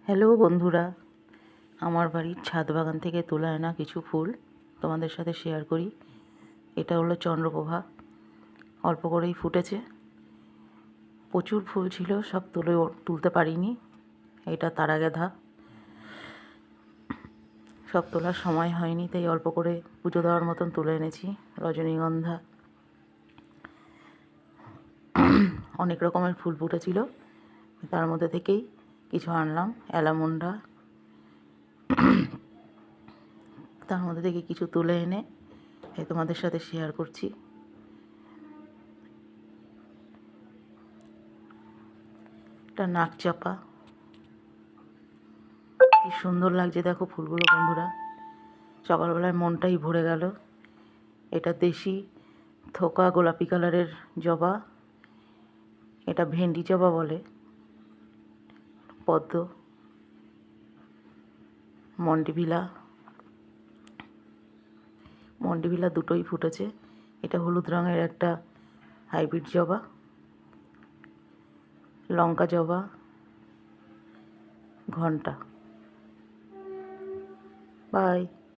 Hello বন্ধুরা, আমার বাড়ির ছাদ বাগান থেকে তোলা আনা কিছু ফুল তোমাদের সাথে শেয়ার করি। এটা হলো চন্দ্রপ্রভা, অল্প করেই ফুটেছে। প্রচুর ফুল ছিল, সব তুলতে পারিনি। এটা তারাগেঁদা, সব তোলার সময় হয়নি, তাই অল্প করে পুজো দেওয়ার মতন তুলে এনেছি। রজনীগন্ধা, অনেক রকমের ফুল ফুটেছিল, তার মধ্যে থেকেই কিছু আনলাম। অ্যালামন্ডা, তার মধ্যে থেকে কিছু তুলে এনে তোমাদের সাথে শেয়ার করছি। এটা নাকচাপা, কি সুন্দর লাগছে দেখো ফুলগুলো বন্ধুরা, সকালবেলায় মনটাই ভরে গেল। এটা দেশি থোকা গোলাপি কালারের জবা, এটা ভেন্ডি জবা বলে। পদ্ম, মন্ডিভিলা দুটোই ফুটেছে। এটা হলুদ রঙের একটা হাইব্রিড জবা। লঙ্কা জবা, ঘন্টা। বাই।